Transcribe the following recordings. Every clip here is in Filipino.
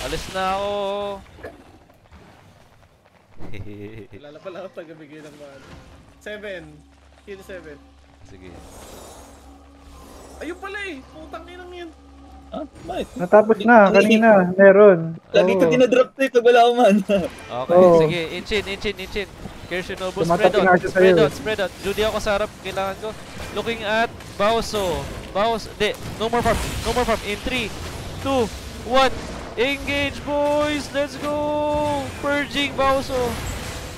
Alis na ako. Wala pala ako tagabigay ng mga 7. Kill 7. Sige. Ayun pala eh. Putang inang yan. Ah, bakit? Natapos na, kanina, meron. Lagi ko dinadrop to pag wala akong mana. Okay, Oo. sige. Inchin. Kirshinobu, Tumatak spread na out. siya sa'yo. Spread out. Judy ako sa harap. Kailangan ko. Looking at Bauso. Di. No more farm. In 3, 2, 1. Engage, boys! Let's go! Purging, Bauso.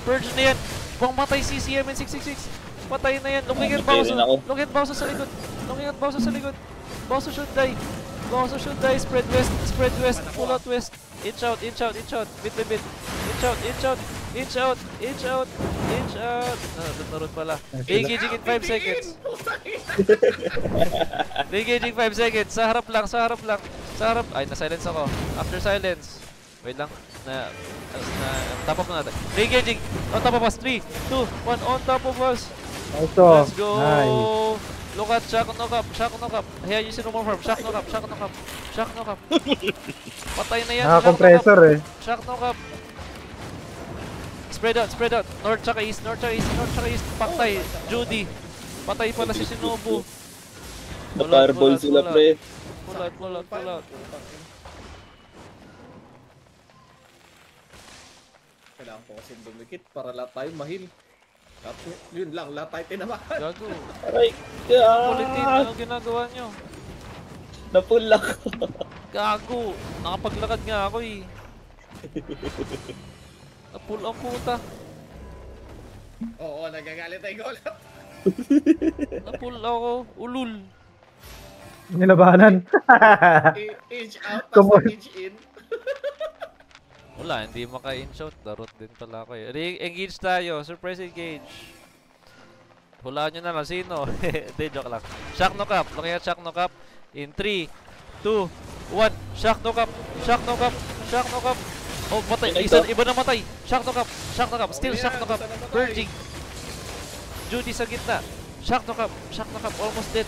Purge na yan. Pangmatay si CMN 666. Patay na yan. Looking at Bauso. Looking at Bauso sa likod. Bauso should die. Spread west. Pull out west. Inch out. Bit. Inch out. Naroon pala. Engaging in 5 seconds. Engaging 5 seconds. Sa harap lang. Ay, na-silence ako. After silence. Wait lang. Top of natin. Engaging. On top of us. 3, 2, 1. On top of us. Also, Let's go. nice. Look at Shock knock up. Here, using no more farm. Shock knock up. Patay na yan. Naka-compressor eh. Shock knock up. Spread out. North tsaka east. Patay. Judy. Patay pala si Shinobu. Na-fireball sila, pre. Pull out. Kailangan ko kasi dumikit para lahat tayo mahil. Tapos yun lang, lahat tayo tinamahan. Gago. Aray, Ulitin, ano ginagawa nyo? napull ako. Gago. Nakapaglakad nga ako eh. Napull ang puta. Oo, nagagalit tayo golat. Napull ako. Ulul. Nilabanan. Inch out, Come on. tapos inch in. Wala, hindi maka-inch out. Darot din pala ako eh. Engage tayo. Surprise engage. Hulaan nyo na lang. Sino? Hindi, joke lang. Shock knock up. Looking at shock knock up. In 3, 2, 1. Shock knock up. Oh, matay. Iba na matay. Shock knock up. Still shock knock up. Purging. Judy sa gitna. Shock knock up. Almost dead.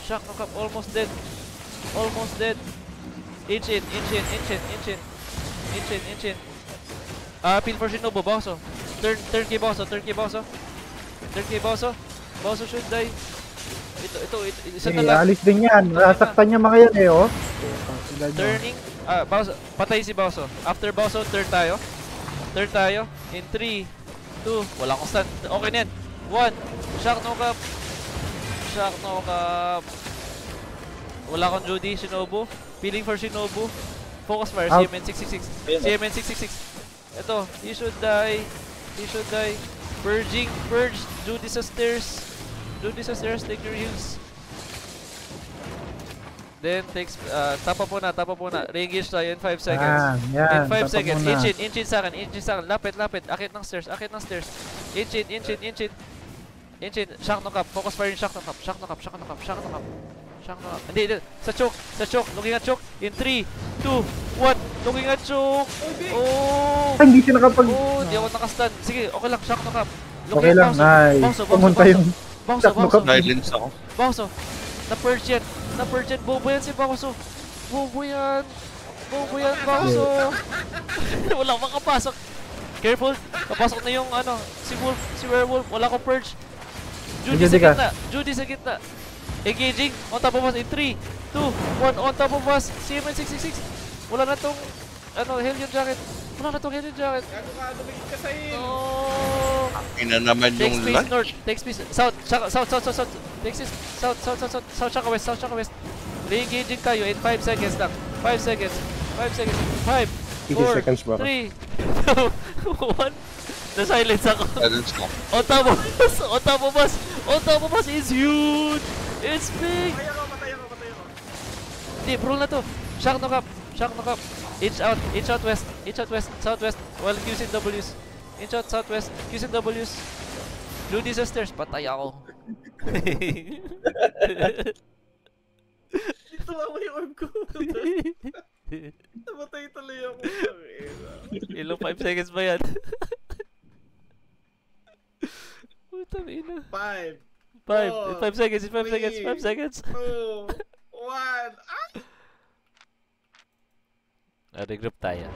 Shock knock up. Almost dead. Inch in. Pin for Shinobu. Bauso. Turn kay Bauso. Bauso should die. Ito. Isa na lang. Alis din yan. Nasaktan niya mga yan eh, oh. Turning. Bauso. Patay si Bauso. After Bauso, turn tayo. In 3, 2. Wala akong stun. Okay na yan. 1. Shock knock up. Wala akong Judy. Shinobu. Peeling for Shinobu. Focus fire. Out. CMN 666. Ito. He should die. Purge. Judy sa stairs. Take your heals. Then takes tapa po na. Re-engage tayo in 5 seconds. Yan. In 5 seconds. Muna. Inch in sa akin. Lapit. Akit ng stairs. Inch in. Shock knock up. Focus fire in shock knock up. Hindi. Sa choke. Looking at choke. In 3, 2, 1. Looking at choke. Oh. Ay, hindi siya nakapag... Oh, di ako nakastun. Sige, okay lang. Shock knock up. Okay lang, nice. Pumunta yung... shock knock up. Silence ako. Bauso. Na-purge yan. Bobo yan si Bauso. Bauso. Wala makapasok. Careful. Papasok na yung si werewolf. Wala ko purge. Judy sa gitna. Engaging. On top of us in 3, 2, 1. On top of us. CMN 666. Wala na tong Hellion Jacket. Gago ka, dumikit ka sa'yo. Oh. Ina naman Take yung space lunch. north. Take space south. Take space south. Tsaka west. Re-engaging kayo in 5 seconds lang. 5 seconds. 5, 4, 3, 2, 1. Na-silence ako. Silence ko. On top of us is huge. It's big. Patay ako. Hindi, brawl na to. Shock knock up. Inch out west. Southwest. While using W's. Inch out southwest. Using W's. Judy sa stairs. Patay ako. Tumawa yung orb ko. Namatay tuloy ako. Ilang 5 seconds ba yan? Putang ina. 5, 5 seconds. 5 seconds. 2, 1. Regroup tayo.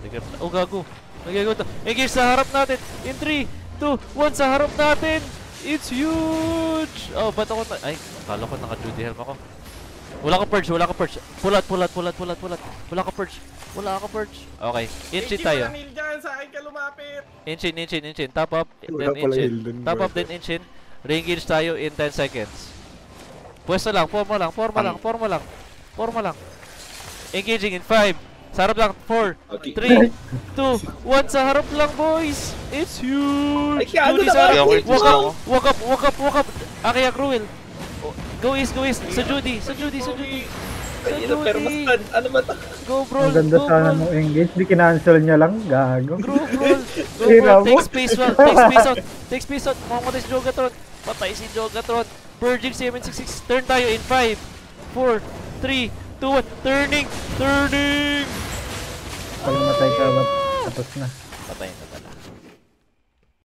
Regroup tayo. Oh, gago. Nagagawa to. Engage sa harap natin. In 3, 2, 1 sa harap natin. It's huge! Oh, ba't ako na... Ay, akala ko naka-Judy helm ako. Wala ka purge, wala ka purge. Pulat. Wala ka purge. Wala ka purge. Okay, inchin tayo. Hindi dyan, sa akin ka lumapit. Inchin. Top up, Wala then pala inchin. heal dun, Top boy. up, then inchin. Re-engage tayo in 10 seconds. Pwesto lang, forma lang. Engaging in 5. Sa harap lang, 4, Okay. 3, 2, 1 sa harap lang, boys! It's huge! Ay, kaya ano Judy na sa harap! ba? Walk up! Akaya Cruel! Oh, go east! Sa Judy! Ay, ina, pero mas tan. Ano ba ito? Go, bro! Ang ganda Go, sana bro! mo engage. Di kinancel niya lang. Gago. Go, bro! Hira mo. Take space out! Mamamatay si Jogatron! Patay si Jogatron! Purging 766! Turn tayo in 5, 4, 3, 2, 1! Turning! Pag namatay ka, tapos na. Patay na pala.